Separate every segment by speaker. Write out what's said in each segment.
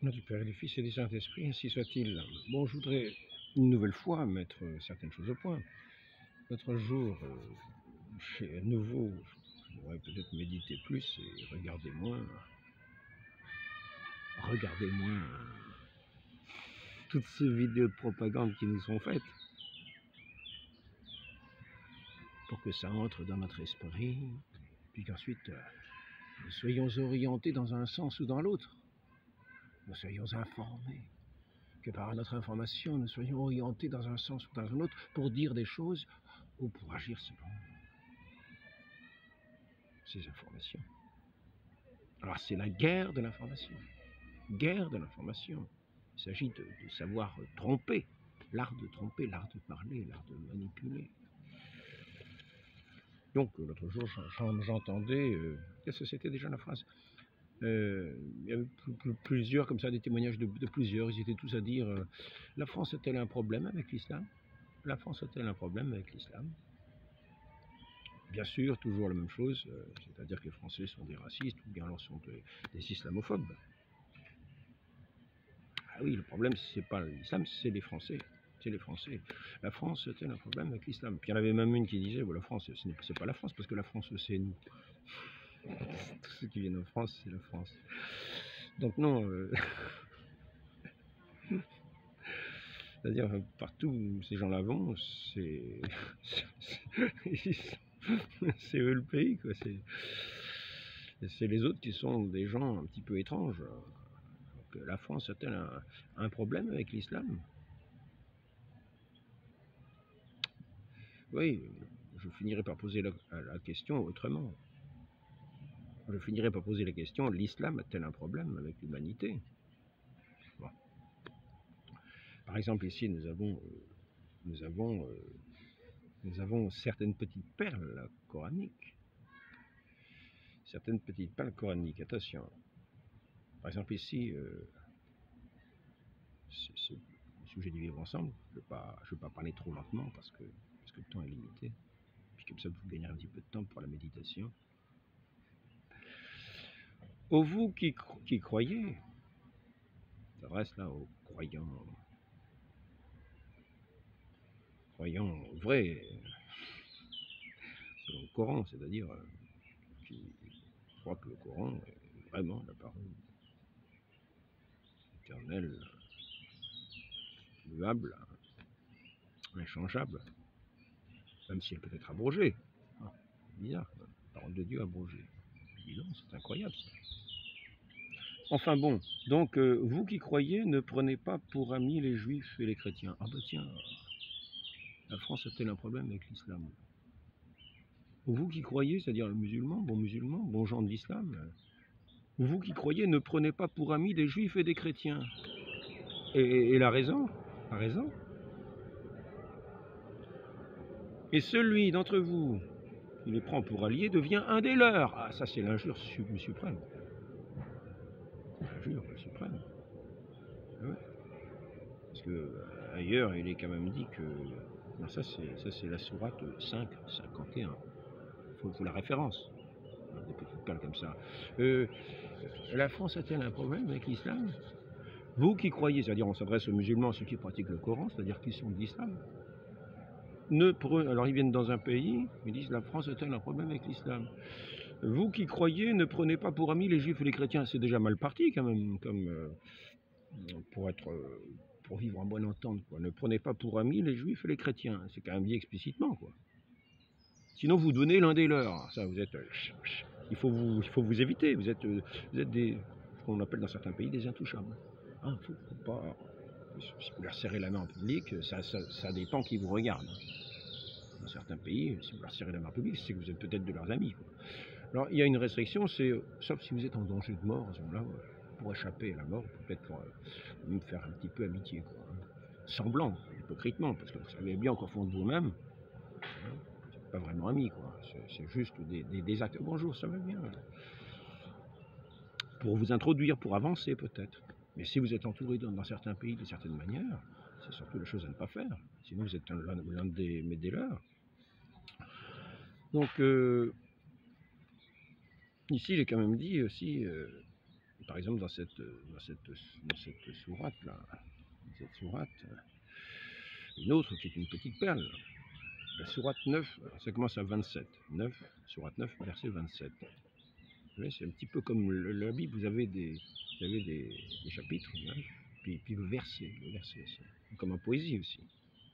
Speaker 1: Nom du Père et du Fils et du Saint-Esprit, ainsi soit-il. Bon, je voudrais une nouvelle fois mettre certaines choses au point. L'autre jour, j'ai à nouveau, je devrais peut-être méditer plus et regarder moins toutes ces vidéos de propagande qui nous sont faites, pour que ça entre dans notre esprit, puis qu'ensuite nous soyons orientés dans un sens ou dans l'autre, nous soyons informés, que par notre information, nous soyons orientés dans un sens ou dans un autre pour dire des choses ou pour agir selon ces informations. Alors c'est la guerre de l'information. Guerre de l'information. Il s'agit de savoir tromper, l'art de tromper, l'art de parler, l'art de manipuler. Donc l'autre jour, j'entendais, qu'est-ce que c'était déjà la phrase? Il y avait plusieurs, comme ça, des témoignages de plusieurs, ils étaient tous à dire la France a-t-elle un problème avec l'islam? La France a-t-elle un problème avec l'islam? Bien sûr, toujours la même chose, c'est-à-dire que les Français sont des racistes ou bien alors sont des islamophobes. Ah oui, le problème, c'est pas l'islam, c'est les Français. C'est les Français. La France a-t-elle un problème avec l'islam? Puis il y en avait même une qui disait, la France, c'est pas la France, parce que la France, c'est nous. Tous ceux qui viennent en France, c'est la France. Donc non, c'est-à-dire partout où ces gens-là vont, c'est c'est eux le pays, quoi. C'est les autres qui sont des gens un petit peu étranges. Donc, la France a-t-elle un problème avec l'islam? Oui, je finirai par poser la question autrement. Je finirai par poser la question, l'islam a-t-elle un problème avec l'humanité? Bon. Par exemple, ici, nous avons certaines petites perles coraniques. Certaines petites perles coraniques, attention. Par exemple, ici, c'est le sujet du vivre ensemble. Je ne veux pas parler trop lentement parce que le temps est limité. Puis comme ça, vous gagnez un petit peu de temps pour la méditation. Ô vous qui croyez, ça reste là aux croyants vrais, selon le Coran, c'est-à-dire qui croient que le Coran est vraiment la parole éternelle, immuable, inchangeable, même si elle peut être abrogée. Ah, bizarre, la parole de Dieu abrogée. Dis donc, c'est incroyable ça. Enfin bon, donc vous qui croyez, ne prenez pas pour amis les juifs et les chrétiens. Ah bah tiens, la France a-t-elle un problème avec l'islam? Vous qui croyez, c'est-à-dire musulmans, bon gens de l'islam, vous qui croyez, ne prenez pas pour amis des juifs et des chrétiens. Et la raison? La raison? Et celui d'entre vous qui les prend pour alliés devient un des leurs. Ah, ça c'est l'injure suprême. L'injure suprême. Ouais. Parce que ailleurs, il est quand même dit que... Non, ça c'est la sourate 5, 51. Il faut la référence. Des petites perles comme ça. La France a-t-elle un problème avec l'islam? Vous qui croyez, c'est-à-dire on s'adresse aux musulmans, ceux qui pratiquent le Coran, c'est-à-dire qui sont de l'islam, alors ils viennent dans un pays, ils disent la France a-t-elle un problème avec l'islam? Vous qui croyez, ne prenez pas pour amis les juifs et les chrétiens. C'est déjà mal parti quand même, comme pour vivre en bonne entente, quoi. Ne prenez pas pour amis les juifs et les chrétiens. C'est quand même dit explicitement, quoi. Sinon vous donnez l'un des leurs. Ça, vous êtes, il faut vous éviter. Vous êtes des, ce qu'on appelle dans certains pays des intouchables. Hein, faut pas. Si vous leur serrez la main en public, ça dépend qui vous regarde. Dans certains pays, si vous leur serrez la main en public, c'est que vous êtes peut-être de leurs amis, quoi. Alors, il y a une restriction, c'est, sauf si vous êtes en danger de mort, à ce moment-là, pour échapper à la mort, peut-être pour même faire un petit peu amitié, quoi. Semblant, hypocritement, parce que vous savez bien qu'au fond de vous-même, c'est pas vraiment amis, quoi. C'est juste des actes. Bonjour, ça va bien? Pour vous introduire, pour avancer, peut-être. Mais si vous êtes entouré dans certains pays de certaines manières, c'est surtout la chose à ne pas faire. Sinon, vous êtes l'un des leurs. Donc, ici, il est quand même dit aussi par exemple, dans cette sourate-là, cette sourate, une autre qui est une petite perle, la sourate 9, ça commence à 27, 9, sourate 9, verset 27. Vous voyez, c'est un petit peu comme la Bible, vous avez des chapitres, hein, puis le verset, c'est comme en poésie aussi.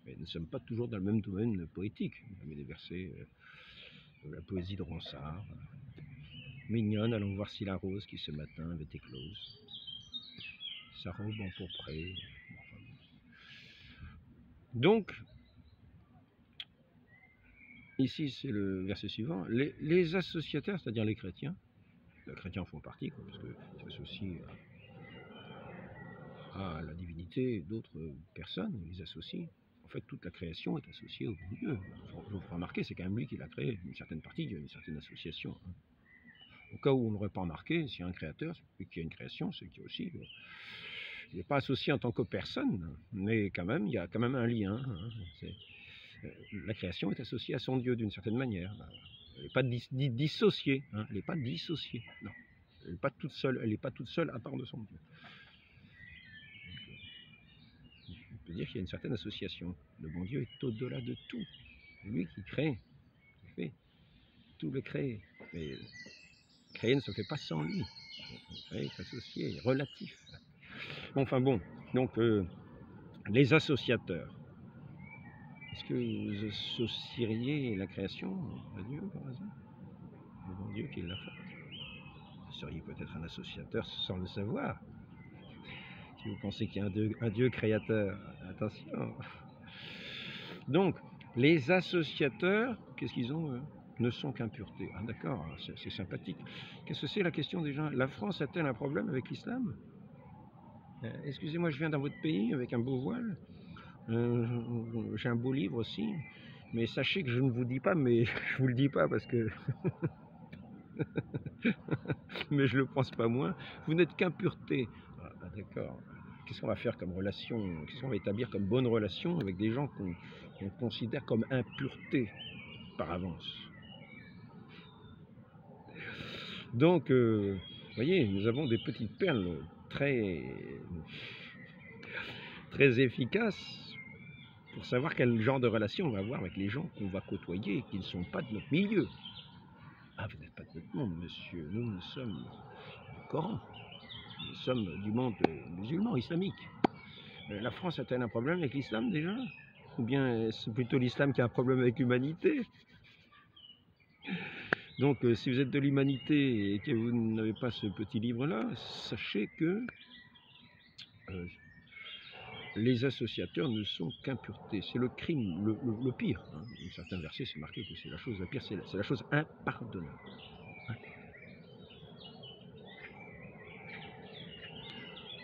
Speaker 1: Mais nous ne sommes pas toujours dans le même domaine poétique. Vous avez des versets de la poésie de Ronsard. Mignonne, allons voir si la rose qui ce matin avait éclose, sa robe empourprée. Donc, ici c'est le verset suivant, les associataires, c'est-à-dire les chrétiens en font partie, quoi, parce qu'ils s'associent à la divinité d'autres personnes, ils les associent. En fait, toute la création est associée au bon Dieu. Il faut remarquer, c'est quand même lui qui l'a créé, une certaine partie, une certaine association. Au cas où on ne l'aurait pas remarqué, s'il y a un créateur, et qu'il y a une création, c'est qu'il y a aussi... il n'est pas associé en tant que personne, mais quand même, il y a quand même un lien. Hein. La création est associée à son Dieu d'une certaine manière. Elle n'est pas dissociée. Hein. Elle n'est pas dissociée. Non. Elle n'est pas toute seule. Elle n'est pas toute seule à part de son Dieu. On peut dire qu'il y a une certaine association. Le bon Dieu est au-delà de tout. C'est lui qui crée, qui fait tout le créé. Mais créer ne se fait pas sans lui. Créer est associé, relatif. Enfin bon, donc les associateurs. Est-ce que vous associeriez la création à Dieu, par exemple? Le bon Dieu qui l'a faite. Vous seriez peut-être un associateur sans le savoir. Si vous pensez qu'il y a un Dieu créateur, attention. Donc, les associateurs, qu'est-ce qu'ils ont, ne sont qu'impuretés. Ah d'accord, c'est sympathique. Qu'est-ce que c'est la question déjà? La France a-t-elle un problème avec l'islam? Excusez-moi, je viens dans votre pays avec un beau voile. J'ai un beau livre aussi. Mais sachez que je ne vous dis pas, mais je vous le dis pas parce que... mais je le pense pas moins. Vous n'êtes qu'impureté. Ah, d'accord. Qu'est-ce qu'on va faire comme relation? Qu'est-ce qu'on va établir comme bonne relation avec des gens qu'on considère comme impureté par avance? Donc, vous voyez, nous avons des petites perles très, très efficaces pour savoir quel genre de relation on va avoir avec les gens qu'on va côtoyer et qui ne sont pas de notre milieu. Ah, vous n'êtes pas de notre monde, monsieur. Nous sommes du Coran. Nous sommes du monde musulman, islamique. La France a-t-elle un problème avec l'islam déjà? Ou bien c'est plutôt l'islam qui a un problème avec l'humanité? Donc si vous êtes de l'humanité et que vous n'avez pas ce petit livre-là, sachez que les associateurs ne sont qu'impuretés. C'est le crime, le pire. Hein. Dans certains versets, c'est marqué que c'est la chose la pire, c'est la chose impardonnable. Hein.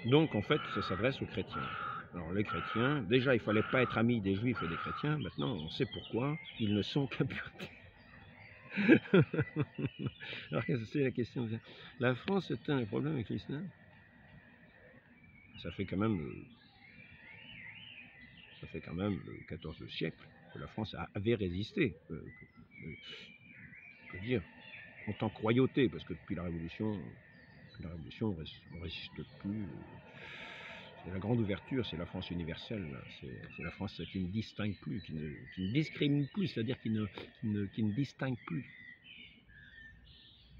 Speaker 1: Donc en fait, ça s'adresse aux chrétiens. Alors les chrétiens, déjà il ne fallait pas être ami des juifs et des chrétiens, maintenant on sait pourquoi, ils ne sont qu'impuretés. Alors qu'est-ce que c'est la question? La France a un problème avec l'islam? Ça fait quand même le XIVe siècle que la France avait résisté. On peut dire en tant que royauté, parce que depuis la Révolution, on ne résiste plus. C'est la grande ouverture, c'est la France universelle, c'est la France qui ne distingue plus, qui ne discrimine plus, c'est-à-dire qui ne distingue plus.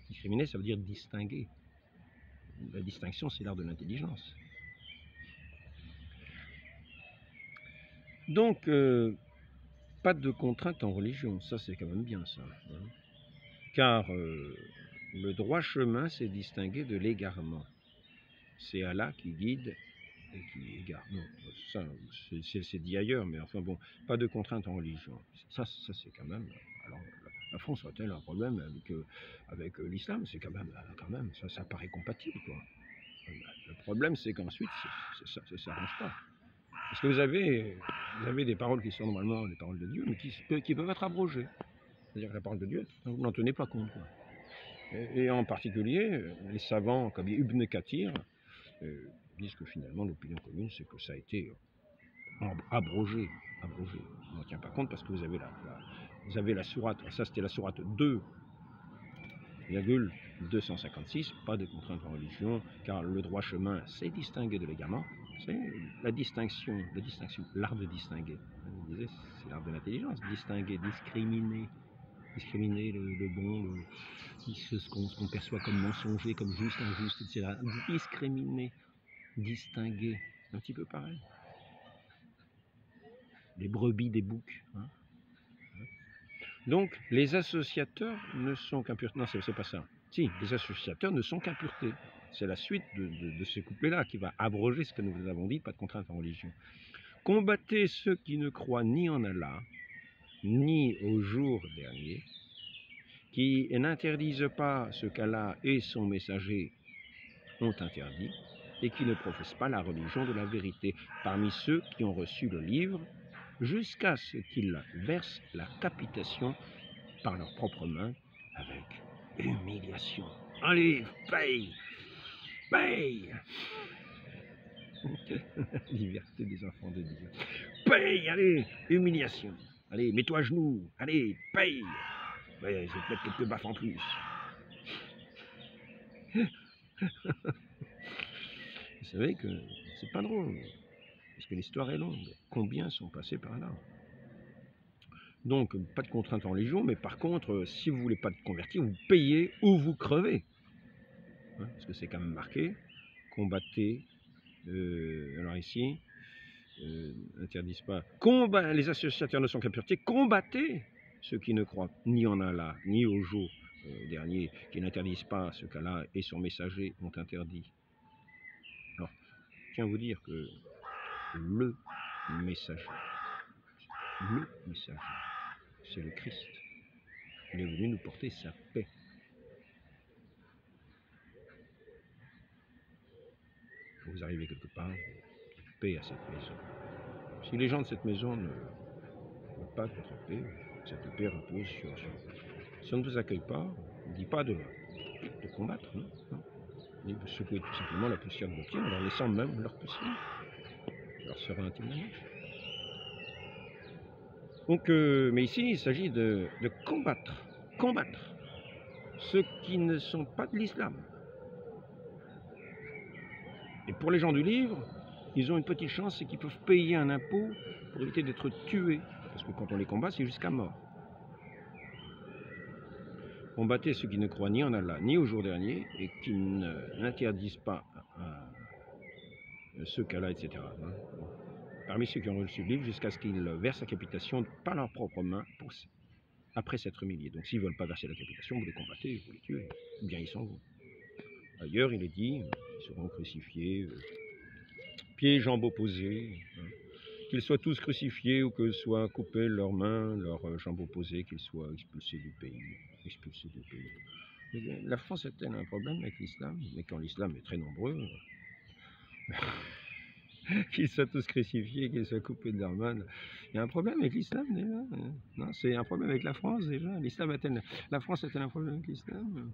Speaker 1: Discriminer, ça veut dire distinguer. La distinction, c'est l'art de l'intelligence. Donc, pas de contrainte en religion, ça c'est quand même bien ça. Hein. Car le droit chemin, c'est distingué de l'égarement. C'est Allah qui guide et qui égare. Non, ça c'est dit ailleurs, mais enfin bon, pas de contrainte en religion. Ça c'est quand même... Alors, la France a-t-elle un problème avec l'islam? C'est quand même, ça paraît compatible, quoi. Le problème, c'est qu'ensuite, ça ne s'arrange pas. Parce que vous avez des paroles qui sont normalement les paroles de Dieu, mais qui peuvent être abrogées. C'est-à-dire que la parole de Dieu, vous n'en tenez pas compte. Quoi. Et en particulier, les savants comme Ibn Kathir disent que finalement, l'opinion commune, c'est que ça a été abrogé. On n'en tient pas compte parce que vous avez la sourate, ça c'était la sourate 2 256, pas de contrainte en religion, car le droit chemin, c'est distinguer de l'égarement, c'est la distinction, l'art de distinguer. On disait, c'est l'art de l'intelligence, distinguer, discriminer le bon, ce qu'on perçoit comme mensonger, comme juste, injuste, etc. Discriminer, distinguer, un petit peu pareil. Les brebis des boucs. Hein. Donc, les associateurs ne sont qu'impuretés. Non, c'est pas ça. Si, les associateurs ne sont qu'impuretés. C'est la suite de ce couplet-là qui va abroger ce que nous vous avons dit, pas de contrainte en religion. Combattez ceux qui ne croient ni en Allah, ni au jour dernier, qui n'interdisent pas ce qu'Allah et son messager ont interdit, et qui ne professent pas la religion de la vérité, parmi ceux qui ont reçu le livre, jusqu'à ce qu'ils versent la capitation par leurs propres mains, avec humiliation. Allez, paye! Paye! Liberté des enfants de Dieu. Paye, allez, humiliation. Allez, mets-toi à genoux. Allez, paye! Ouais, je vais te mettre quelques baffes en plus. Vous savez que c'est pas drôle, parce que l'histoire est longue. Combien sont passés par là? Donc, pas de contrainte en religion, mais par contre, si vous voulez pas te convertir, vous payez ou vous crevez. Hein, parce que c'est quand même marqué, combattez, alors ici, n'interdisent pas, les associateurs ne sont qu'impuretés, combattez ceux qui ne croient ni en Allah, ni au jour dernier, qui n'interdisent pas ce qu'Allah et son messager ont interdit. Alors, je tiens à vous dire que le messager, c'est le Christ. Il est venu nous porter sa paix. Vous arrivez quelque part, paix à cette maison. Si les gens de cette maison ne veulent pas votre paix, cette paix repose sur. Si on ne vous accueille pas, on ne dit pas de combattre, non, non. Et vous secouez tout simplement la poussière de vos pieds en leur laissant même leur poussière. Ça leur sera intimement. Donc, mais ici, il s'agit de combattre ceux qui ne sont pas de l'islam. Et pour les gens du livre, ils ont une petite chance, c'est qu'ils peuvent payer un impôt pour éviter d'être tués. Parce que quand on les combat, c'est jusqu'à mort. Combattez ceux qui ne croient ni en Allah, ni au jour dernier, et qui n'interdisent pas ce qu'Allah, etc. Hein. Parmi ceux qui ont reçu le livre, jusqu'à ce qu'ils versent la capitation par leurs propres mains, après s'être humiliés. Donc s'ils ne veulent pas verser la capitation, vous les combattez, vous les tuez, ou bien ils s'en vont. Ailleurs, il est dit, ils seront crucifiés, pieds et jambes opposés, hein. Qu'ils soient tous crucifiés ou que soient coupées leurs mains, leurs jambes opposées, qu'ils soient expulsés du pays. La France a-t-elle un problème avec l'islam? Mais quand l'islam est très nombreux, qu'ils soient tous crucifiés, qu'ils soient coupés de leurs mains, il y a un problème avec l'islam déjà? Non, c'est un problème avec la France déjà. La France a-t-elle un problème avec l'islam?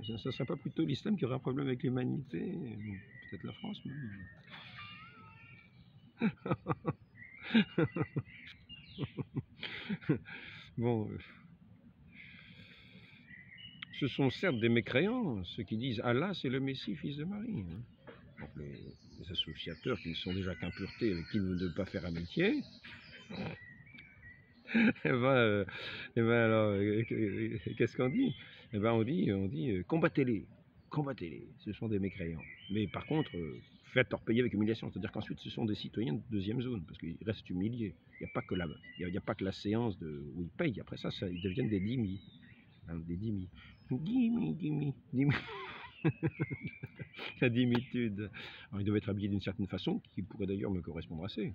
Speaker 1: Ce ne serait pas plutôt l'islam qui aurait un problème avec l'humanité? Peut-être la France même. Bon, ce sont certes des mécréants, ceux qui disent Allah c'est le Messie, fils de Marie. Donc les associateurs qui ne sont déjà qu'impuretés, avec qui nous ne devons pas faire amitié, et ben alors, qu'est-ce qu'on dit? Eh ben on dit combattez-les, ce sont des mécréants. Mais par contre, faites-leur payer avec humiliation, c'est-à-dire qu'ensuite ce sont des citoyens de deuxième zone, parce qu'ils restent humiliés. Il n'y a pas que la séance où ils payent, après ça ils deviennent des dhimmis. Hein, des dhimmis. Dhimmi. La dhimitude. Alors ils doivent être habillés d'une certaine façon, qui pourrait d'ailleurs me correspondre assez.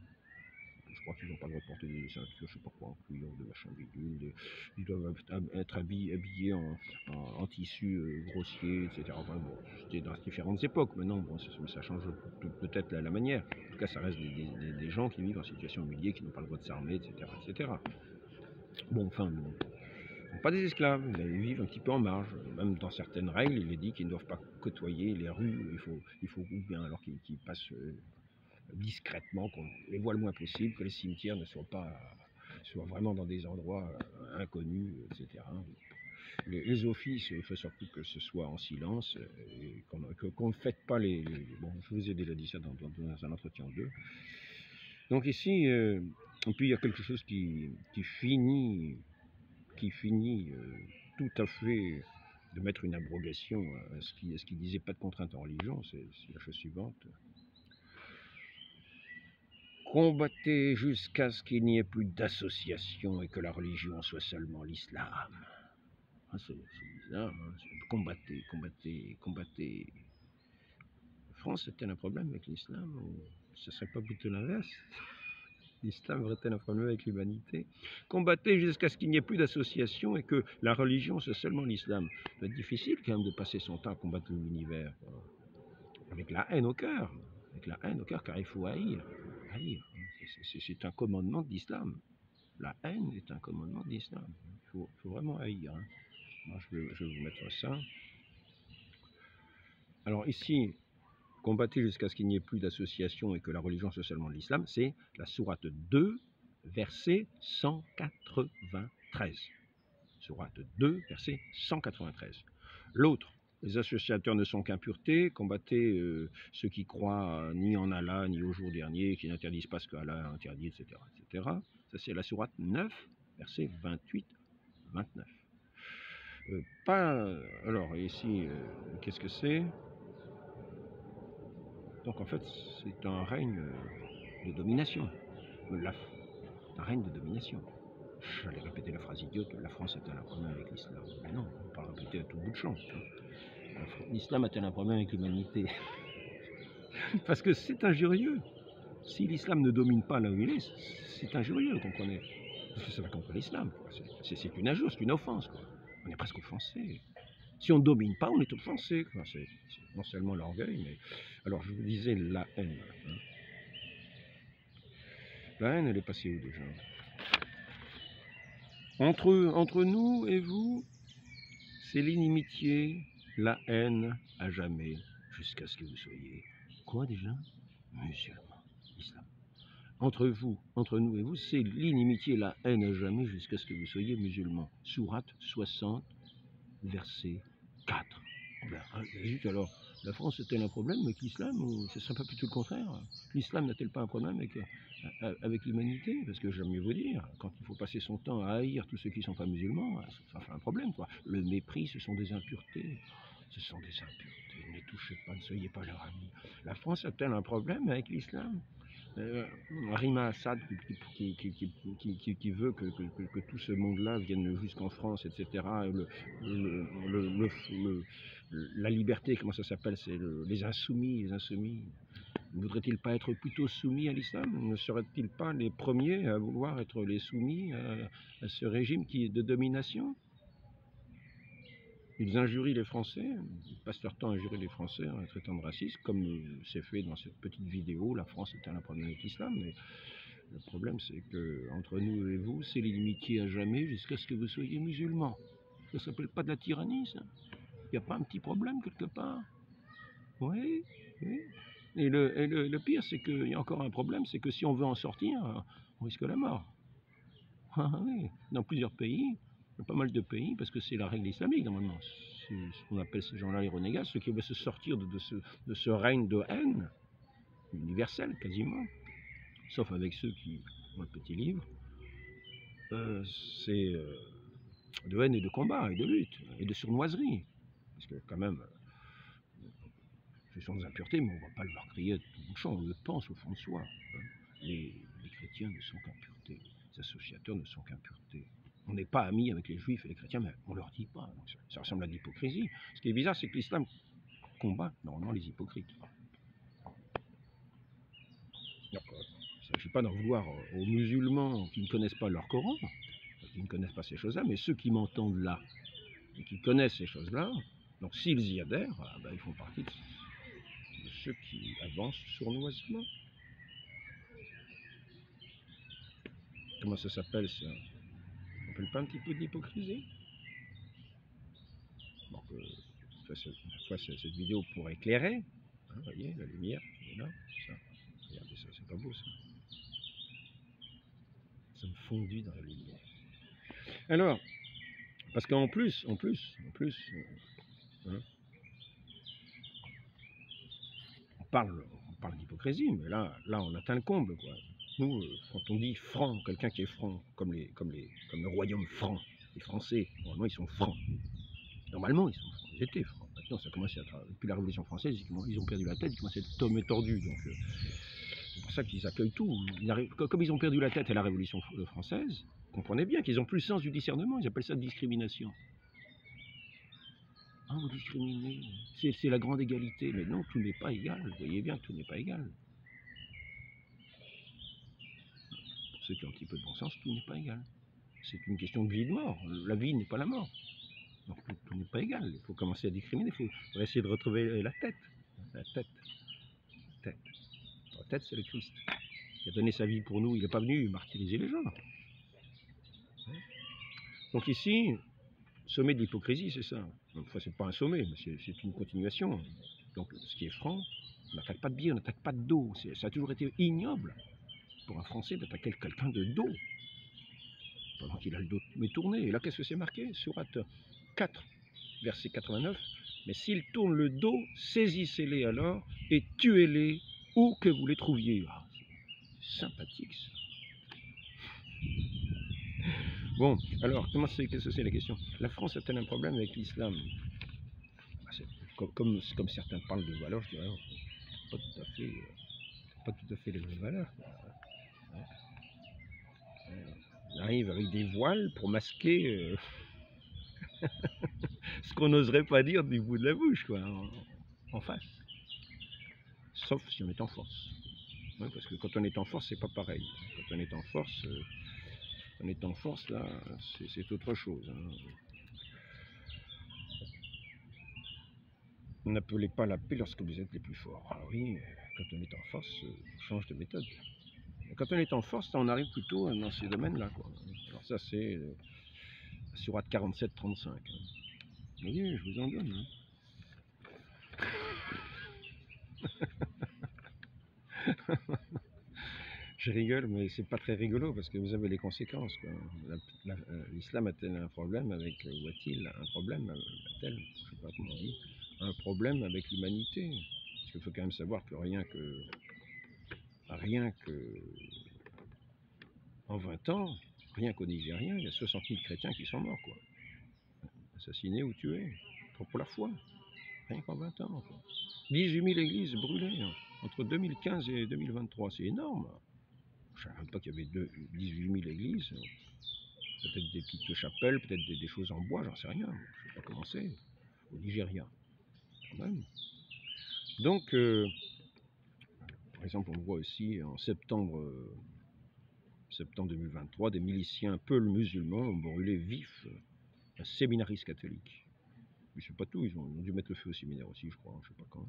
Speaker 1: Je crois qu'ils n'ont pas le droit de porter des ceintures, je ne sais pas quoi, en cuir, de machin bidule. Ils doivent être habillés en tissu grossier, etc. Enfin, bon, c'était dans différentes époques. Maintenant, bon, ça change peut-être la manière. En tout cas, ça reste des gens qui vivent en situation humiliée, qui n'ont pas le droit de s'armer, etc. Bon, enfin, bon. Pas des esclaves, ils vivent un petit peu en marge. Même dans certaines règles, il est dit qu'ils ne doivent pas côtoyer les rues. Il faut ou bien alors qu'ils passent discrètement, qu'on les voit le moins possible, que les cimetières ne soient vraiment dans des endroits inconnus, etc. les offices, il faut surtout que ce soit en silence, et qu'on ne fête pas bon, je vous ai déjà dit ça dans un entretien ou deux. Donc ici, et puis il y a quelque chose qui finit tout à fait de mettre une abrogation à ce qui disait pas de contrainte en religion, c'est la chose suivante. Combattez jusqu'à ce qu'il n'y ait plus d'association et que la religion soit seulement l'islam. Ah, c'est bizarre, hein. Combattez, combattez, combattez. La France a-t-elle un problème avec l'islam ou ce serait pas plutôt l'inverse? L'islam aurait-elle un problème avec l'humanité? Combattez jusqu'à ce qu'il n'y ait plus d'association et que la religion soit seulement l'islam. Ça va être difficile quand même de passer son temps à combattre l'univers. Avec la haine au cœur. Avec la haine au cœur, car il faut haïr. Haïr. C'est un commandement de l'islam. La haine est un commandement de l'islam. Il faut vraiment haïr. Hein. Moi, je vais vous mettre ça. Alors ici, combattez jusqu'à ce qu'il n'y ait plus d'association et que la religion soit seulement l'islam, c'est la sourate 2, verset 193. Sourate 2, verset 193. L'autre, les associateurs ne sont qu'impureté, combattez ceux qui croient ni en Allah, ni au jour dernier, qui n'interdisent pas ce qu'Allah a interdit, etc., etc. Ça, c'est la sourate 9, verset 28-29. Alors, ici, qu'est-ce que c'est? Donc, en fait, c'est un règne de domination. Un règne de domination. J'allais répéter la phrase idiote, la France a-t-elle un problème avec l'islam? Mais non, on ne peut pas répéter à tout bout de champ. L'islam a-t-elle un problème avec l'humanité? Parce que c'est injurieux. Si l'islam ne domine pas là où il est, c'est injurieux, vous comprenez? Parce que ça va contre l'islam. C'est une injure, c'est une offense. Quoi. On est presque offensé. Si on ne domine pas, on est offensé. C'est non seulement l'orgueil, mais... Alors, je vous disais la haine. Hein. La haine, elle est passée où déjà? Entre nous et vous, c'est l'inimitié, la haine à jamais, jusqu'à ce que vous soyez, quoi déjà? Musulmans, islam. Entre nous et vous, c'est l'inimitié, la haine à jamais, jusqu'à ce que vous soyez musulmans. Sourate 60, verset 4. Ben, zut, alors, la France a-t-elle un problème avec l'islam ou ce serait pas plutôt le contraire? L'islam n'a-t-elle pas un problème avec l'humanité? Parce que j'aime mieux vous dire, quand il faut passer son temps à haïr tous ceux qui ne sont pas musulmans, ça fait un problème, quoi. Le mépris, ce sont des impuretés. Ce sont des impuretés. Ne les touchez pas, ne soyez pas leurs amis. La France a-t-elle un problème avec l'islam? Rima Assad qui veut que tout ce monde-là vienne jusqu'en France, etc. La liberté, comment ça s'appelle? C'est les insoumis, les insoumis. Ne voudraient-ils pas être plutôt soumis à l'islam? Ne seraient-ils pas les premiers à vouloir être les soumis à ce régime qui est de domination? Ils injurient les Français, ils passent leur temps à injurier les Français en les traitant de racistes, comme c'est fait dans cette petite vidéo, la France est un problème avec l'islam, mais le problème c'est que entre nous et vous, c'est l'inimitié à jamais jusqu'à ce que vous soyez musulmans. Ça s'appelle pas de la tyrannie, ça? Il n'y a pas un petit problème quelque part? Oui, oui. Et le pire, c'est qu'il y a encore un problème, c'est que si on veut en sortir, on risque la mort. Ah oui, dans plusieurs pays, dans pas mal de pays, parce que c'est la règle islamique normalement. C'est ce qu'on appelle ces gens-là les renégats, ceux qui veulent se sortir de ce règne de haine, universel quasiment, sauf avec ceux qui ont le petit livre. C'est de haine et de combat, et de lutte, et de sournoiserie. Parce que quand même, ce sont des impuretés, mais on ne va pas leur crier à tout bout de champ, on le pense au fond de soi. Hein. Les chrétiens ne sont qu'impuretés, les associateurs ne sont qu'impuretés. On n'est pas amis avec les juifs et les chrétiens, mais on ne leur dit pas. Donc ça ressemble à de l'hypocrisie. Ce qui est bizarre, c'est que l'islam combat normalement les hypocrites. Donc, il ne s'agit pas d'en vouloir aux musulmans qui ne connaissent pas leur Coran, qui ne connaissent pas ces choses-là, mais ceux qui m'entendent là, et qui connaissent ces choses-là, donc s'ils y adhèrent, ben, ils font partie de ceux qui avancent sournoisement. Comment ça s'appelle ça? Ça s'appelle pas un petit peu d'hypocrisie? Donc, cette vidéo pour éclairer, hein, vous voyez, la lumière, elle est là, ça. Regardez ça, c'est pas beau ça. Ça me fondit dans la lumière. Alors, Parce qu'en plus, hein, on parle d'hypocrisie, mais là, on atteint le comble, quoi. Nous, quand on dit franc, quelqu'un qui est franc, comme le royaume franc, les Français, normalement, ils sont francs. Normalement, ils sont francs. Ils étaient francs. Maintenant, ça commence à être, depuis la Révolution française, ils ont perdu la tête, ils commencent à être tordus. Donc, c'est pour ça qu'ils accueillent tout. Comme ils ont perdu la tête à la Révolution française, comprenez bien qu'ils ont plus le sens du discernement. Ils appellent ça discrimination. Ah, vous discriminez, c'est la grande égalité. Mais non, tout n'est pas égal. Vous voyez bien que tout n'est pas égal. Pour ceux qui ont un petit peu de bon sens, tout n'est pas égal. C'est une question de vie et de mort. La vie n'est pas la mort. Donc tout n'est pas égal. Il faut commencer à discriminer. Il faut essayer de retrouver la tête. La tête. La tête. La tête, c'est le Christ. Il a donné sa vie pour nous. Il n'est pas venu martyriser les gens. Donc ici, sommet de l'hypocrisie, c'est ça. Enfin, c'est pas un sommet, mais c'est une continuation. Donc, ce qui est franc, on n'attaque pas de biais, on n'attaque pas de dos. Ça a toujours été ignoble pour un Français d'attaquer quelqu'un de dos, pendant qu'il a le dos tourné. Et là, qu'est-ce que c'est marqué? Sourate 4, verset 89. Mais s'ils tournent le dos, saisissez-les alors et tuez-les où que vous les trouviez. Ah, c'est sympathique, ça. Bon, alors, qu'est-ce que c'est la question? La France a-t-elle un problème avec l'islam? Comme certains parlent de valeurs, je dirais, pas tout à fait les mêmes valeurs. On arrive avec des voiles pour masquer ce qu'on n'oserait pas dire du bout de la bouche, quoi, en face. Sauf si on est en force. Ouais, parce que quand on est en force, c'est pas pareil. Quand on est en force, là, c'est autre chose. Hein. N'appelez pas la paix lorsque vous êtes les plus forts. Ah oui, quand on est en force, on change de méthode. Quand on est en force, on arrive plutôt dans ces domaines-là, quoi. Alors ça, c'est Sourate 47-35. Hein. Vous voyez, je vous en donne. Hein. Je rigole, mais c'est pas très rigolo parce que vous avez les conséquences. L'islam a-t-il un problème avec, ou a-t-il un problème, a-t-elle, je sais pas comment on dit, un problème avec l'humanité? Parce qu'il faut quand même savoir que rien que en 20 ans, rien qu'au Nigeria, il y a 60 000 chrétiens qui sont morts, quoi. Assassinés ou tués, pour la foi, rien qu'en 20 ans. Quoi. 18 000 églises brûlées hein, entre 2015 et 2023, c'est énorme. Je ne savais même pas qu'il y avait 18 000 églises, peut-être des petites chapelles, peut-être des choses en bois, j'en sais rien, je ne sais pas comment c'est, au Nigeria, quand même. Donc, par exemple, on voit aussi en septembre 2023, des miliciens peuls musulmans ont brûlé vif un séminariste catholique. Mais c'est pas tout, ils ont dû mettre le feu au séminaire aussi, je crois, je sais pas quand.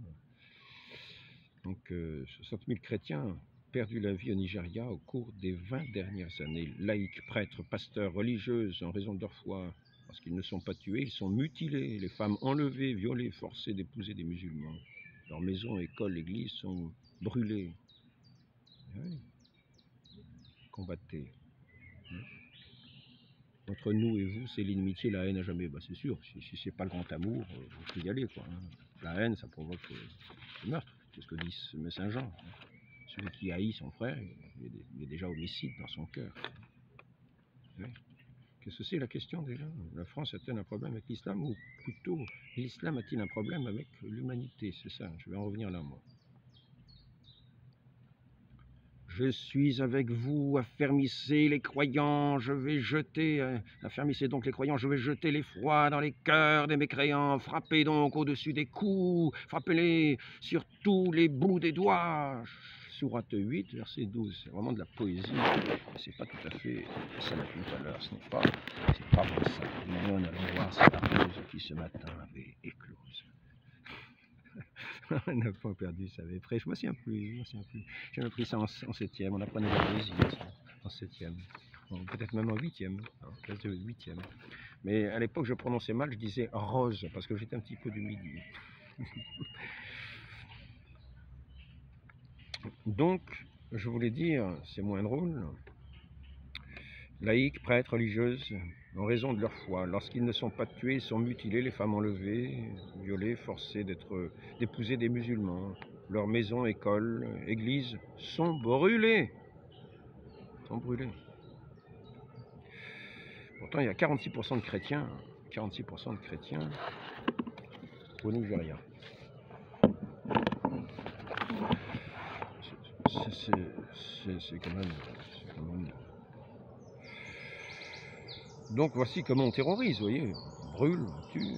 Speaker 1: Donc 60 000 chrétiens ont perdu la vie au Nigeria au cours des 20 dernières années. Laïcs, prêtres, pasteurs, religieuses, en raison de leur foi, parce qu'ils ne sont pas tués, ils sont mutilés, les femmes enlevées, violées, forcées d'épouser des musulmans. Leurs maisons, écoles, églises sont brûlées. Oui. Combattez. Entre nous et vous, c'est l'inimitié, la haine à jamais. Bah, c'est sûr, si c'est pas le grand amour, il faut y aller, quoi. Hein. La haine, ça provoque le meurtre. C'est ce que dit Saint Jean. Celui qui haït son frère, il est déjà homicide dans son cœur. Oui. Qu'est-ce que c'est la question déjà? La France a-t-elle un problème avec l'islam? Ou plutôt, l'islam a-t-il un problème avec l'humanité? C'est ça, je vais en revenir là, moi. Je suis avec vous, affermissez les croyants, je vais jeter, affermissez donc les croyants, je vais jeter l'effroi dans les cœurs des mécréants, frappez donc au-dessus des coups, frappez-les sur tous les bouts des doigts. Sourate 8, verset 12, c'est vraiment de la poésie, c'est pas tout à fait ça l'a dit tout à l'heure, c'est pas vrai ça. Nous allons voir cette rose qui ce matin avait éclose. On n'a pas perdu sa prêche. Je me souviens plus. J'ai appris ça en 7e. On apprenait la poésie en 7e. Bon, peut-être même en 8e. En classe de 8e. Mais à l'époque, je prononçais mal. Je disais rose parce que j'étais un petit peu du midi. Donc, je voulais dire, c'est moins drôle. Laïque, prêtre, religieuse, en raison de leur foi. Lorsqu'ils ne sont pas tués, ils sont mutilés, les femmes enlevées, violées, forcées d'épouser des musulmans. Leurs maisons, écoles, églises sont brûlées. Sont brûlées. Pourtant, il y a 46% de chrétiens, 46% de chrétiens au Nigeria. C'est quand même... Donc voici comment on terrorise, vous voyez, on brûle, on tue.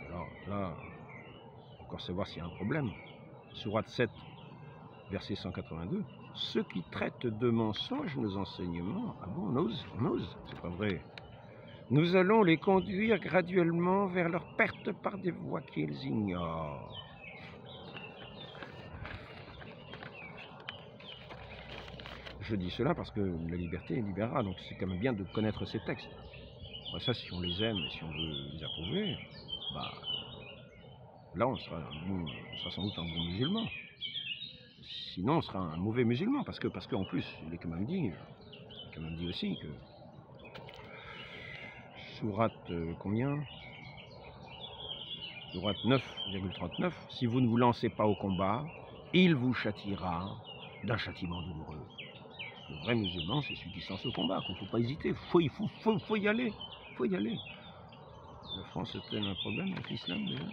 Speaker 1: Alors là, on va encore savoir s'il y a un problème. Sourate 7, verset 182. Ceux qui traitent de mensonges nos enseignements, ah bon, on ose, c'est pas vrai. Nous allons les conduire graduellement vers leur perte par des voies qu'ils ignorent. Je dis cela parce que la liberté libérera, donc c'est quand même bien de connaître ces textes. Bah ça, si on les aime, si on veut les approuver, bah, là on sera sans doute un bon musulman. Sinon on sera un mauvais musulman, parce qu'en plus, il est quand même dit aussi que sourate combien? Sourate 9,39, si vous ne vous lancez pas au combat, il vous châtiera d'un châtiment douloureux. Le vrai musulman, c'est celui qui se lance au combat, qu'il ne faut pas hésiter, il faut y aller, faut y aller. La France a-t-elle un problème avec l'islam déjà?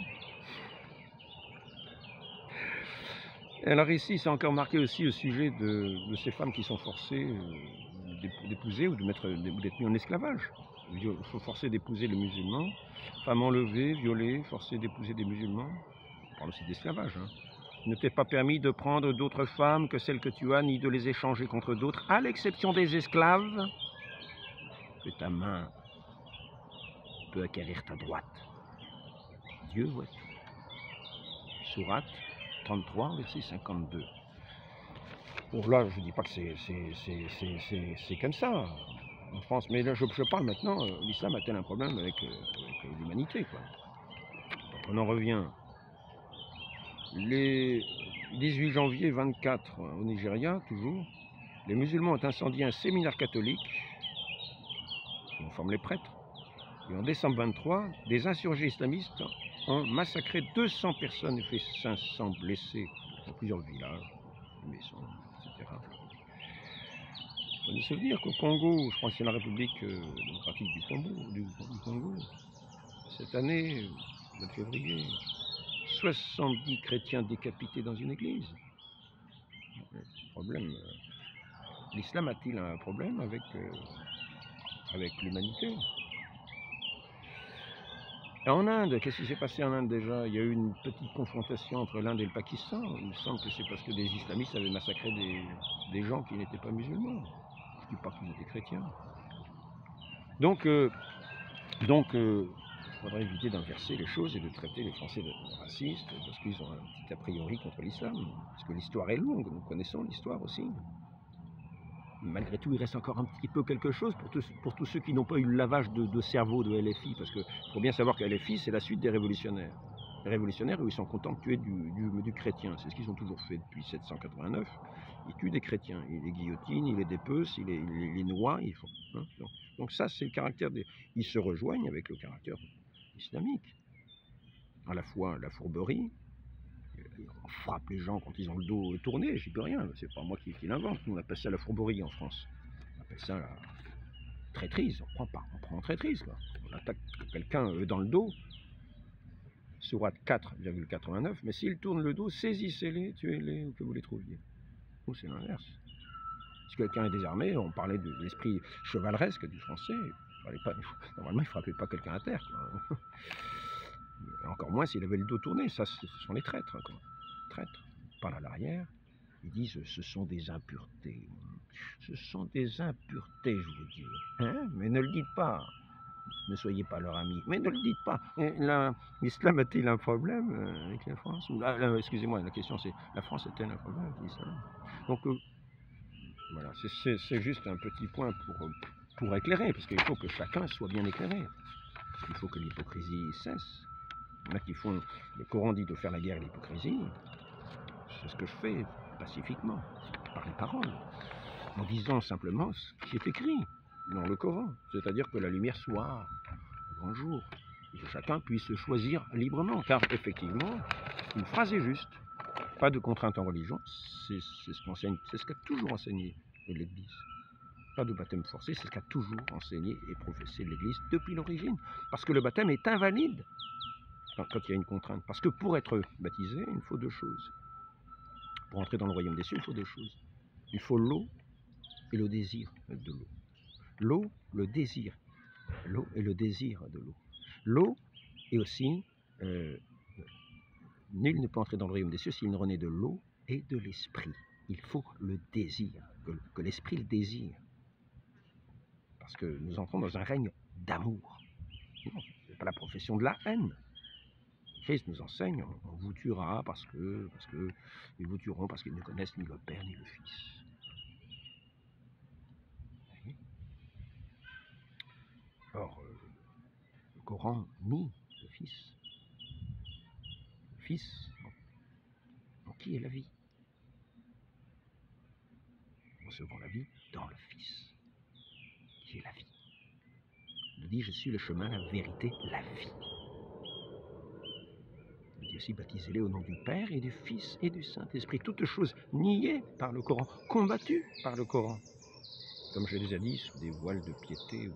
Speaker 1: Alors ici, c'est encore marqué aussi au sujet de ces femmes qui sont forcées d'épouser ou d'être mis en esclavage. Il faut forcer d'épouser les musulmans, femmes enlevées, violées, forcées d'épouser des musulmans. On parle aussi d'esclavage. Hein. Il ne t'est pas permis de prendre d'autres femmes que celles que tu as, ni de les échanger contre d'autres, à l'exception des esclaves, que ta main peut acquérir ta droite. Dieu voit tout. Sourate 33, verset 52. Bon, là, je ne dis pas que c'est comme ça en France, mais là, je parle maintenant, l'islam a-t-elle un problème avec l'humanité, quoi. Donc, on en revient. Les 18 janvier 24, au Nigeria, toujours, les musulmans ont incendié un séminaire catholique, on forme les prêtres, et en décembre 23, des insurgés islamistes ont massacré 200 personnes et fait 500 blessés dans plusieurs villages, maisons, etc. Il faut se souvenir qu'au Congo, je crois que c'est la République démocratique du Congo, cette année, le mois de février, 70 chrétiens décapités dans une église. Problème. L'islam a-t-il un problème avec l'humanité? En Inde, qu'est-ce qui s'est passé en Inde déjà? Il y a eu une petite confrontation entre l'Inde et le Pakistan. Il me semble que c'est parce que des islamistes avaient massacré des gens qui n'étaient pas musulmans. Je ne dis pas qu'ils étaient chrétiens. Donc, il faudrait éviter d'inverser les choses et de traiter les Français de racistes parce qu'ils ont un petit a priori contre l'islam. Parce que l'histoire est longue, nous connaissons l'histoire aussi. Malgré tout, il reste encore un petit peu quelque chose pour tous ceux qui n'ont pas eu le lavage de cerveau de LFI, parce qu'il faut bien savoir que LFI, c'est la suite des révolutionnaires. Les révolutionnaires, eux, ils sont contents de tuer du chrétien. C'est ce qu'ils ont toujours fait depuis 789. Ils tuent des chrétiens. Ils les guillotinent, ils les dépecent, ils les noient. Hein. Donc ça, c'est le caractère des... Ils se rejoignent avec le caractère islamique. À la fois la fourberie, on frappe les gens quand ils ont le dos tourné, j'y peux rien, c'est pas moi qui l'invente, nous on appelle ça la fourberie en France. On appelle ça la traîtrise, on prend en traîtrise, quoi. On attaque quelqu'un dans le dos, sourate 4,89, mais s'il tourne le dos, saisissez-les, tuez-les, ou que vous les trouviez. Ou c'est l'inverse. Si quelqu'un est désarmé, on parlait de l'esprit chevaleresque du français, normalement il ne frappait pas quelqu'un à terre, quoi. Encore moins s'il avait le dos tourné, ça ce sont les traîtres, quoi. Traîtres, parlent à l'arrière, ils disent ce sont des impuretés. Ce sont des impuretés, je vous dis. Hein? Mais ne le dites pas. Ne soyez pas leur ami. Mais ne le dites pas. L'islam a-t-il un problème avec la France? Excusez-moi, la question c'est, la France a-t-elle un problème avec l'islam? Donc, voilà, c'est juste un petit point pour éclairer, parce qu'il faut que chacun soit bien éclairé. Il faut que l'hypocrisie cesse. Il y en a qui font, le Coran dit de faire la guerre à l'hypocrisie. C'est ce que je fais, pacifiquement, par les paroles. en disant simplement ce qui est écrit dans le Coran, c'est-à-dire que la lumière soit le grand jour, et que chacun puisse choisir librement, car effectivement, une phrase est juste, pas de contrainte en religion, c'est ce qu'a toujours enseigné l'Église. Pas de baptême forcé, c'est ce qu'a toujours enseigné et professé l'Église depuis l'origine, parce que le baptême est invalide quand il y a une contrainte, parce que pour être baptisé, il faut deux choses. Pour entrer dans le royaume des cieux, il faut deux choses. Il faut l'eau et le désir de l'eau. L'eau, le désir. L'eau et le désir de l'eau. L'eau est aussi... nul ne peut entrer dans le royaume des cieux s'il ne renaît de l'eau et de l'esprit. Il faut le désir, que l'esprit le désire. Parce que nous entrons dans un règne d'amour. Ce n'est pas la profession de la haine. Christ nous enseigne, on vous tuera parce que ils vous tueront parce qu'ils ne connaissent ni le Père ni le Fils. Or, le Coran nie le Fils. Le Fils, en qui est la vie? Nous recevons la vie dans le Fils, qui est la vie. Il dit, je suis le chemin, la vérité, la vie. Il dit aussi, baptisez-les au nom du Père et du Fils et du Saint-Esprit. Toutes choses niées par le Coran, combattues par le Coran. Comme je l'ai déjà dit, sous des voiles de piété, ou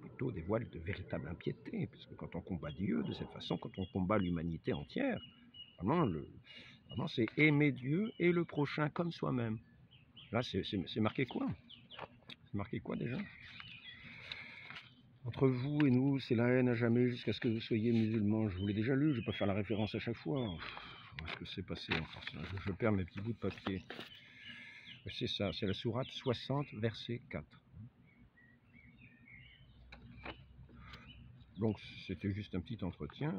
Speaker 1: plutôt des voiles de véritable impiété, puisque quand on combat Dieu de cette façon, quand on combat l'humanité entière, vraiment c'est aimer Dieu et le prochain comme soi-même. Là, c'est marqué quoi? C'est marqué quoi déjà? Entre vous et nous, c'est la haine à jamais jusqu'à ce que vous soyez musulmans. Je vous l'ai déjà lu, je ne vais pas faire la référence à chaque fois. Où est-ce que c'est passé encore ça? Je perds mes petits bouts de papier. C'est ça, c'est la sourate 60, verset 4. Donc c'était juste un petit entretien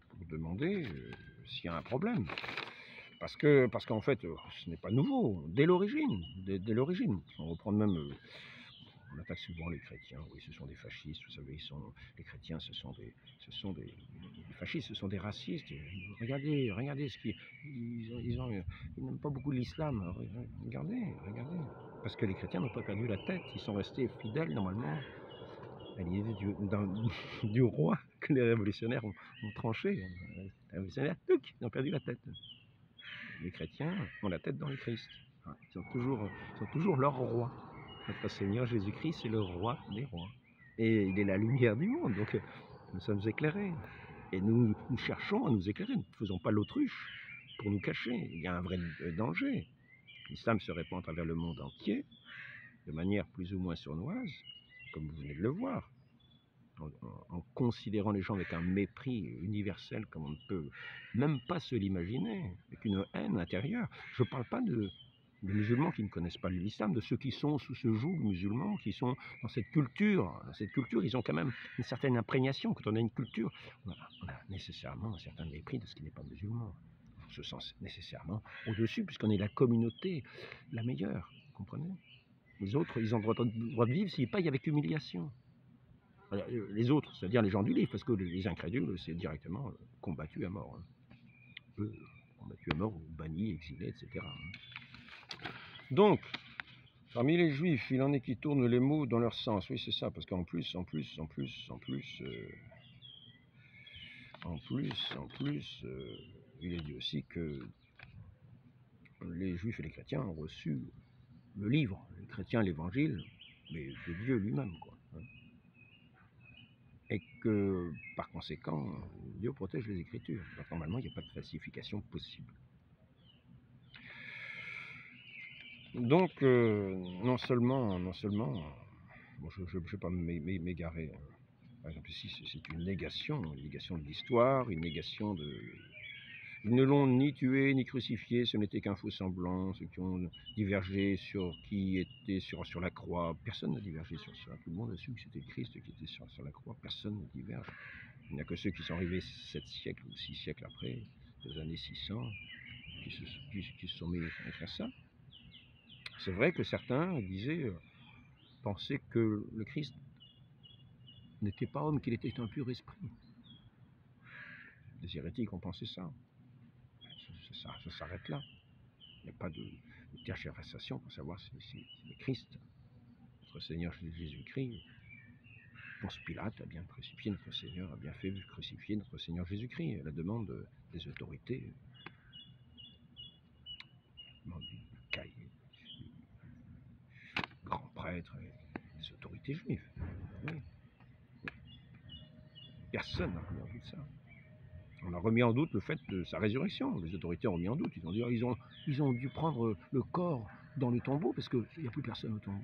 Speaker 1: pour demander s'il y a un problème. Parce qu'en fait, ce n'est pas nouveau, dès l'origine. Dès l'origine. On reprend même... on attaque souvent les chrétiens, oui, ce sont des fascistes, vous savez, les chrétiens, ce sont des fascistes, ce sont des racistes. Regardez ce qu'ils ils n'aiment pas beaucoup l'islam. Regardez. Parce que les chrétiens n'ont pas perdu la tête, ils sont restés fidèles normalement à l'idée du roi que les révolutionnaires ont tranché. Les révolutionnaires, ils ont perdu la tête. Les chrétiens ont la tête dans le Christ. Ils sont toujours leur roi. Notre Seigneur Jésus-Christ, c'est le roi des rois. Et il est la lumière du monde, donc nous sommes éclairés. Et nous cherchons à nous éclairer, nous ne faisons pas l'autruche pour nous cacher. Il y a un vrai danger. L'islam se répand à travers le monde entier, de manière plus ou moins sournoise, comme vous venez de le voir, en considérant les gens avec un mépris universel comme on ne peut même pas se l'imaginer, avec une haine intérieure. Je ne parle pas des musulmans qui ne connaissent pas l'islam, de ceux qui sont sous ce joug musulman, qui sont dans cette culture. Dans cette culture, ils ont quand même une certaine imprégnation. Quand on a une culture, on a nécessairement un certain mépris de ce qui n'est pas musulman. On se sent nécessairement au-dessus, puisqu'on est la communauté la meilleure, vous comprenez? Les autres, ils ont le droit de vivre s'ils payent avec humiliation. Les autres, c'est-à-dire les gens du livre, parce que les incrédules, c'est directement combattu à mort. Eux, combattus à mort, ou bannis, exilés, etc. Donc, parmi les juifs, il en est qui tournent les mots dans leur sens. Oui, c'est ça, parce qu'en plus, il est dit aussi que les juifs et les chrétiens ont reçu le livre, les chrétiens l'évangile, mais de Dieu lui-même, quoi. Et que, par conséquent, Dieu protège les Écritures. Donc, normalement, il n'y a pas de falsification possible. Donc, non seulement, bon, je ne vais pas m'égarer. Par exemple, ici, c'est une négation de l'histoire, une négation de... Ils ne l'ont ni tué, ni crucifié, ce n'était qu'un faux semblant, ceux qui ont divergé sur qui était sur la croix. Personne n'a divergé sur ça. Tout le monde a su que c'était Christ qui était sur la croix. Personne ne diverge. Il n'y a que ceux qui sont arrivés 7 siècles ou 6 siècles après, les années 600, qui se sont mis à faire ça. C'est vrai que certains pensaient que le Christ n'était pas homme, qu'il était un pur esprit. Les hérétiques ont pensé ça. Ça s'arrête là. Il n'y a pas une tergiversation pour savoir si le Christ, notre Seigneur Jésus-Christ, Ponce Pilate a bien crucifié notre Seigneur, a bien fait crucifier notre Seigneur Jésus-Christ, à la demande des autorités, du cahier, du grand prêtre, et des autorités juives. Oui. Personne n'a remis en doute ça. On a remis en doute le fait de sa résurrection. Les autorités ont remis en doute. Ils ont dit, ils ont dû prendre le corps dans le tombeau parce qu'il n'y a plus personne au tombeau.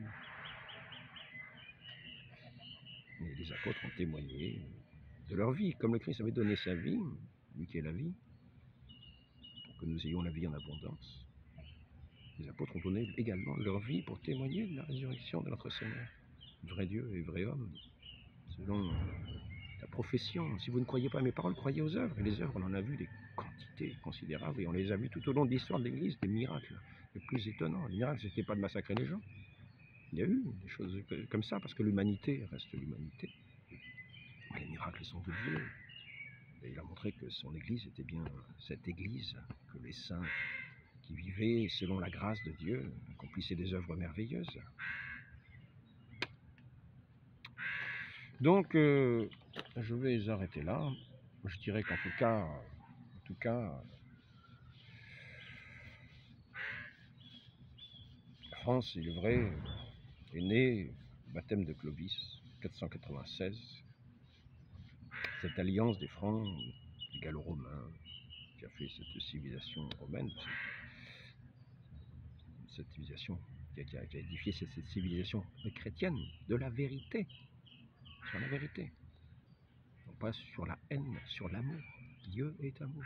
Speaker 1: Et les apôtres ont témoigné de leur vie, comme le Christ avait donné sa vie, lui qui est la vie, pour que nous ayons la vie en abondance. Les apôtres ont donné également leur vie pour témoigner de la résurrection de notre Seigneur, vrai Dieu et vrai homme, selon la profession. Si vous ne croyez pas à mes paroles, croyez aux œuvres. Et les œuvres, on en a vu des quantités considérables, et on les a vues tout au long de l'histoire de l'Église, des miracles les plus étonnants. Les miracles, ce n'était pas de massacrer les gens. Il y a eu des choses comme ça, parce que l'humanité reste l'humanité. Les miracles sont de Dieu. Et il a montré que son Église était bien cette Église, que les saints qui vivaient selon la grâce de Dieu accomplissaient des œuvres merveilleuses. Donc, je vais arrêter là. Je dirais qu'en tout cas, la France, il est vrai, est née au baptême de Clovis, 496. Cette alliance des Francs, des Gallo-Romains, qui a fait cette civilisation romaine, cette civilisation qui a édifié cette civilisation chrétienne de la vérité, sur la vérité, non pas sur la haine, sur l'amour. Dieu est amour.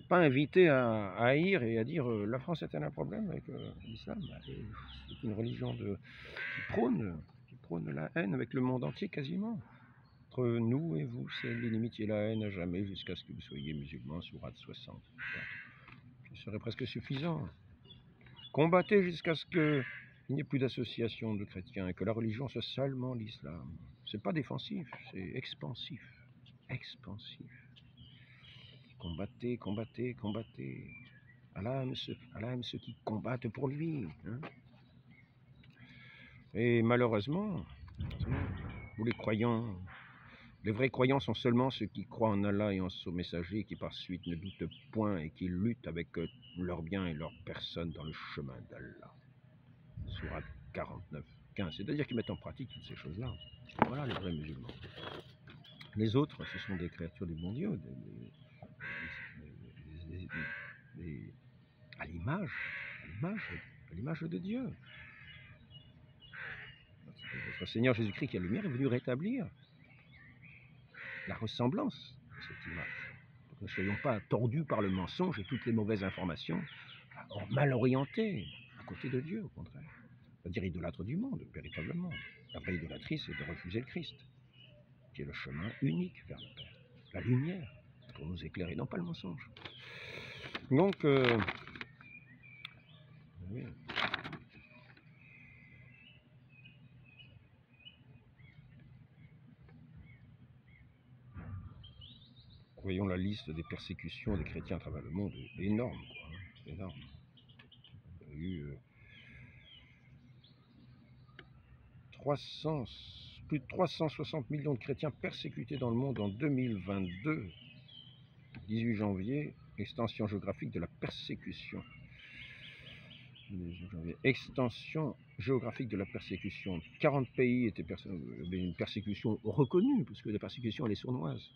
Speaker 1: Pas invité à haïr et à dire la France est un problème avec l'islam. C'est une religion qui prône la haine avec le monde entier quasiment. Entre nous et vous, c'est l'inimitié et la haine à jamais jusqu'à ce que vous soyez musulmans, sourate 60. Ce serait presque suffisant. Combattez jusqu'à ce qu'il n'y ait plus d'association de chrétiens et que la religion soit seulement l'islam. C'est pas défensif, c'est expansif. Expansif. Combattez, combattez, combattez. Allah aime ceux qui combattent pour lui. Hein. Et malheureusement, vous les croyants, les vrais croyants sont seulement ceux qui croient en Allah et en son messager, qui par suite ne doutent point et qui luttent avec leur bien et leur personne dans le chemin d'Allah. Sourate 49, 15. C'est-à-dire qu'ils mettent en pratique toutes ces choses-là. Voilà les vrais musulmans. Les autres, ce sont des créatures du bon Dieu, à l'image de Dieu. Notre Seigneur Jésus-Christ qui est la lumière est venu rétablir la ressemblance de cette image. Pour que nous ne soyons pas tordus par le mensonge et toutes les mauvaises informations, mal orientés à côté de Dieu, au contraire. C'est-à-dire idolâtres du monde, véritablement. La vraie idolâtrie, c'est de refuser le Christ, qui est le chemin unique vers le Père. La lumière, pour nous éclairer, non pas le mensonge. Donc, oui. Voyons la liste des persécutions des chrétiens à travers le monde, c'est énorme, quoi. C'est énorme. Il y a eu plus de 360 millions de chrétiens persécutés dans le monde en 2022. 18 janvier, extension géographique de la persécution. Extension géographique de la persécution. 40 pays étaient une persécution reconnue, parce que la persécution, elle est sournoise.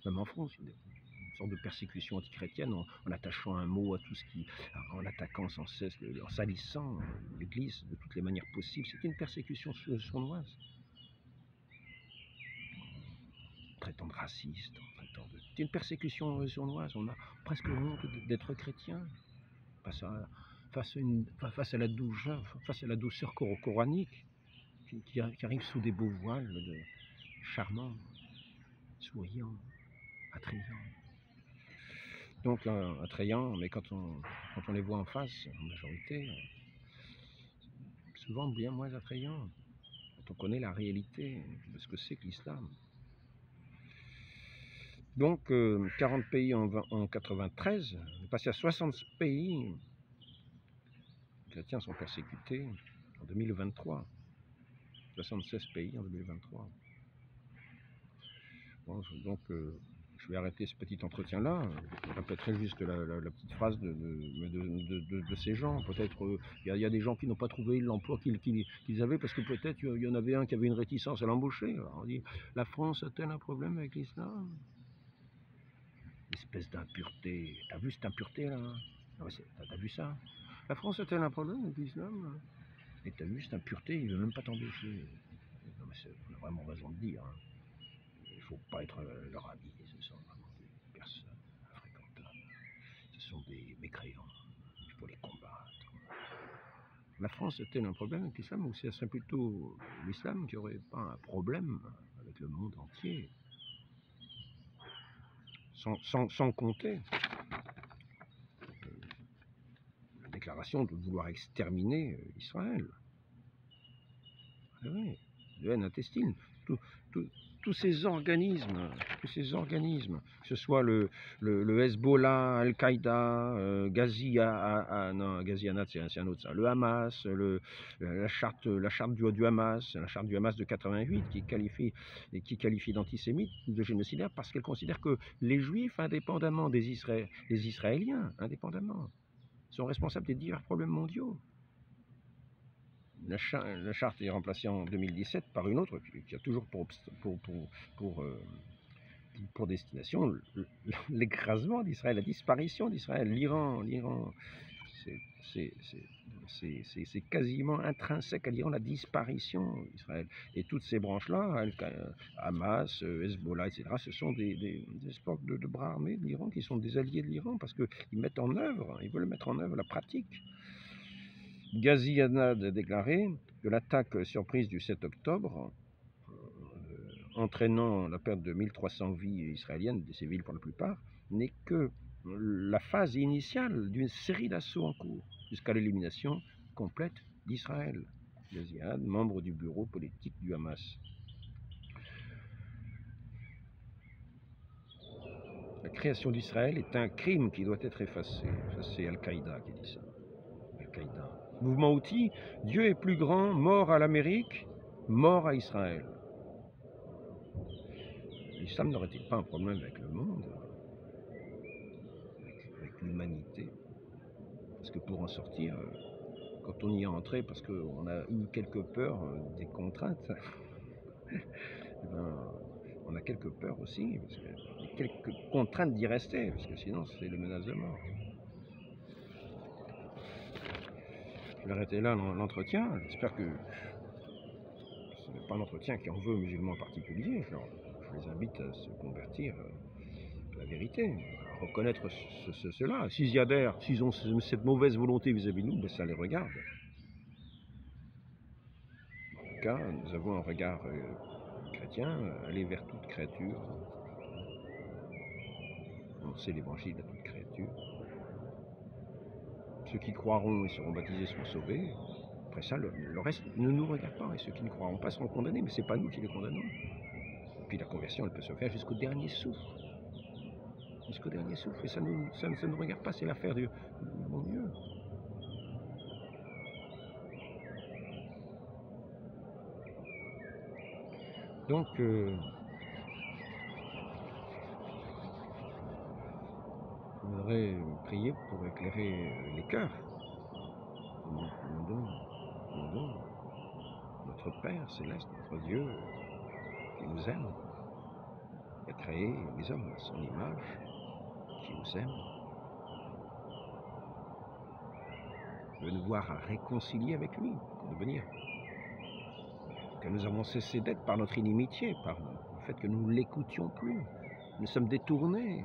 Speaker 1: Même en France, il y a une sorte de persécution antichrétienne en attachant un mot à tout ce qui... en attaquant sans cesse, en salissant l'Église de toutes les manières possibles. C'est une persécution sournoise. Traitant de raciste, c'est une persécution sournoise. On a presque honte d'être chrétien face à la douceur coranique qui arrive sous des beaux voiles charmants, souriants, attrayants. Donc attrayants, mais quand on les voit en face, en majorité, souvent bien moins attrayants. Quand on connaît la réalité de ce que c'est que l'islam. Donc 40 pays en 93, on est passé à 60 pays Les chrétiens sont persécutés en 2023. 76 pays en 2023. Bon, donc, je vais arrêter ce petit entretien-là. Je répéterai juste la petite phrase de ces gens. Peut-être il y a des gens qui n'ont pas trouvé l'emploi qu'ils avaient parce que peut-être il y en avait un qui avait une réticence à l'embaucher. On dit, la France a-t-elle un problème avec l'islam? Espèce d'impureté. T'as vu cette impureté là? T'as vu ça? La France a-t-elle un problème avec l'islam? Et t'as vu cette impureté, il ne veut même pas t'embaucher. Non mais on a vraiment raison de dire. Hein. Il ne faut pas être leur ami. Ce sont vraiment des personnes infréquentables. Ce sont des mécréants. Il faut les combattre. La France a-t-elle un problème avec l'islam ou ce serait plutôt l'islam qui n'aurait pas un problème avec le monde entier? Sans compter la déclaration de vouloir exterminer Israël. Ah oui, de haine intestine. Tous ces organismes, que ce soit le Hezbollah, Al-Qaïda, Ghazi Hanat, c'est un autre ça, le Hamas, la charte du Hamas, la charte du Hamas de 88 qui qualifie d'antisémite, de génocidaire, parce qu'elle considère que les Juifs, indépendamment des Israéliens, indépendamment, sont responsables des divers problèmes mondiaux. La charte est remplacée en 2017 par une autre qui a toujours pour destination l'écrasement d'Israël, la disparition d'Israël. L'Iran, c'est quasiment intrinsèque à l'Iran, la disparition d'Israël. Et toutes ces branches-là, Hamas, Hezbollah, etc., ce sont des sortes de bras armés de l'Iran qui sont des alliés de l'Iran parce qu'ils mettent en œuvre, ils veulent mettre en œuvre la pratique. Ghazi Hanat a déclaré que l'attaque surprise du 7 octobre, entraînant la perte de 1300 vies israéliennes, des civils pour la plupart, n'est que la phase initiale d'une série d'assauts en cours, jusqu'à l'élimination complète d'Israël. Ghazi Hanat, membre du bureau politique du Hamas. La création d'Israël est un crime qui doit être effacé. Ça, c'est Al-Qaïda qui dit ça. Al-Qaïda. Mouvement Houthi, Dieu est plus grand, mort à l'Amérique, mort à Israël. L'islam n'aurait-il pas un problème avec le monde, avec l'humanité? Parce que pour en sortir, quand on y est entré, parce qu'on a eu quelque peur des contraintes, on a quelque peur aussi, parce qu'il y a quelques contraintes d'y rester, parce que sinon c'est le menace de mort. Je vais arrêter là l'entretien. J'espère que ce n'est pas un entretien qui en veut aux musulmans en particulier. Je les invite à se convertir à la vérité, à reconnaître cela. S'ils y adhèrent, s'ils ont cette mauvaise volonté vis-à-vis de nous, ben ça les regarde. En tout cas, nous avons un regard chrétien, aller vers toute créature, annoncer l'évangile à toute créature. Ceux qui croiront et seront baptisés seront sauvés. Après ça, le reste ne nous regarde pas. Et ceux qui ne croiront pas seront condamnés, mais ce n'est pas nous qui les condamnons. Et puis la conversion, elle peut se faire jusqu'au dernier souffle. Jusqu'au dernier souffle. Et ça ne nous regarde pas, c'est l'affaire du bon Dieu. Donc, je voudrais prier pour éclairer les cœurs. Nous demandons notre Père céleste, notre Dieu, qui nous aime, qui a créé les hommes à son image, qui nous aime, veut nous voir réconcilier avec lui, pour devenir. Que nous avons cessé d'être par notre inimitié, par le fait que nous ne l'écoutions plus. Nous sommes détournés.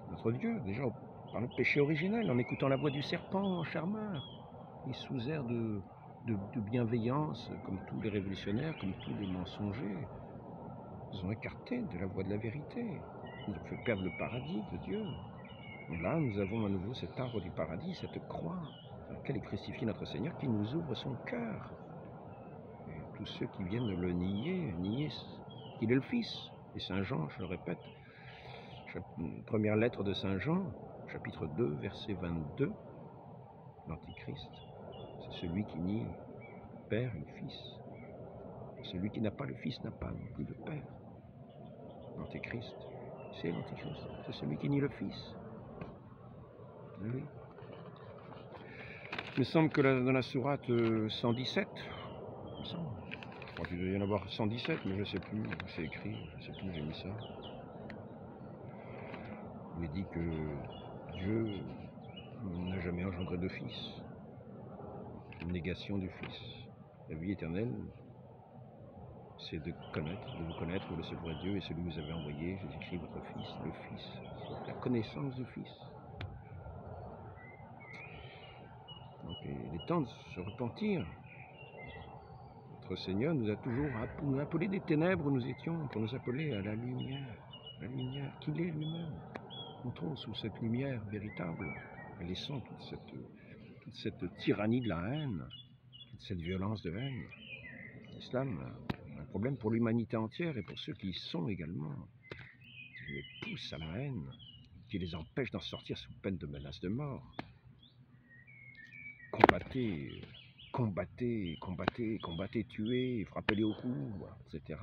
Speaker 1: Notre Dieu, déjà par notre péché originel, en écoutant la voix du serpent charmeur, et sous air de bienveillance, comme tous les révolutionnaires, comme tous les mensongers, nous ont écarté de la voie de la vérité. Nous ont fait perdre le paradis de Dieu. Et là, nous avons à nouveau cet arbre du paradis, cette croix, dans laquelle est crucifié notre Seigneur, qui nous ouvre son cœur. Et tous ceux qui viennent le nier qu'il est le Fils. Et Saint Jean, je le répète, première lettre de Saint Jean, chapitre 2, verset 22, L'Antichrist, c'est celui qui nie le Père et le Fils. Celui qui n'a pas le Fils n'a pas non plus le Père. L'Antéchrist, c'est l'Antéchrist, c'est celui qui nie le Fils. Oui. Il me semble que dans la sourate 117, il me semble, je crois qu'il doit y en avoir 117, mais je ne sais plus, c'est écrit, je ne sais plus où j'ai mis ça. Il est dit que Dieu n'a jamais engendré de Fils. Une négation du Fils. La vie éternelle, c'est de vous connaître, le seul vrai Dieu et celui que vous avez envoyé, Jésus-Christ, votre Fils, le Fils. La connaissance du Fils. Donc il est temps de se repentir. Notre Seigneur nous a toujours appelés des ténèbres où nous étions pour nous appeler à la lumière qu'il est lui-même. Entrons sous cette lumière véritable et laissons toute cette tyrannie de la haine, toute cette violence de haine. L'islam a un problème pour l'humanité entière et pour ceux qui y sont également, qui les poussent à la haine, qui les empêchent d'en sortir sous peine de menace de mort. Combattez, tuez, frappez-les au cou, etc.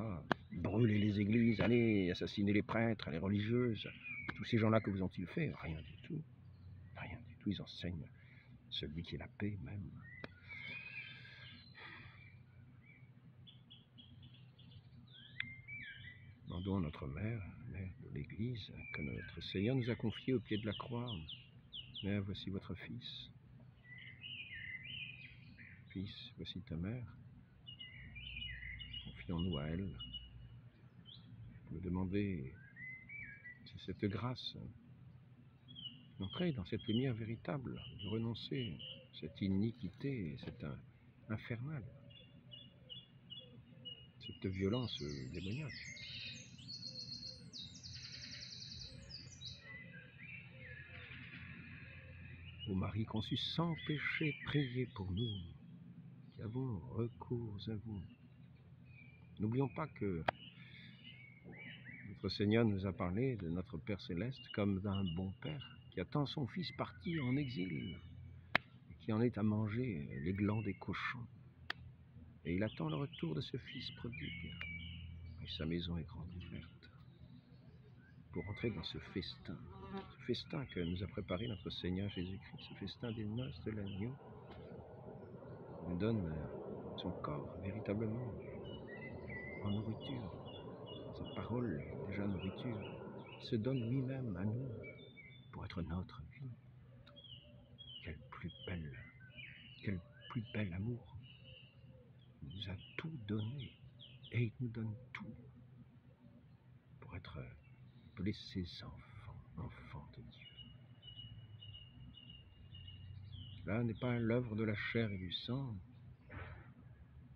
Speaker 1: Brûlez les églises, allez assassiner les prêtres, les religieuses. Tous ces gens-là, que vous ont-ils fait? Rien du tout. Rien du tout, ils enseignent celui qui est la paix même. Demandons à notre mère de l'Église, que notre Seigneur nous a confié au pied de la croix. Mère, voici votre Fils. Fils, voici ta mère. Confions-nous à elle. Nous demander cette grâce d'entrer dans cette lumière véritable, de renoncer à cette iniquité, cette infernale, cette violence démoniaque. Ô Marie conçue sans péché, priez pour nous qui avons recours à vous. N'oublions pas que notre Seigneur nous a parlé de notre Père Céleste comme d'un bon Père qui attend son Fils parti en exil et qui en est à manger les glands des cochons. Et il attend le retour de ce Fils prodigue. Et sa maison est grande ouverte pour entrer dans ce festin que nous a préparé notre Seigneur Jésus-Christ, ce festin des noces de l'agneau. Il nous donne son corps véritablement en nourriture. Sa parole est déjà nourriture. Il se donne lui-même à nous pour être notre vie. Quel plus bel amour. Il nous a tout donné et il nous donne tout pour être appelés ses enfants de Dieu. Là n'est pas l'œuvre de la chair et du sang,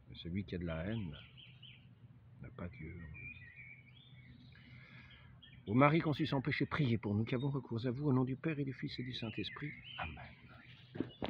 Speaker 1: mais celui qui a de la haine n'a pas Dieu. Ô Marie conçue sans péché, priez pour nous qui avons recours à vous au nom du Père et du Fils et du Saint-Esprit. Amen.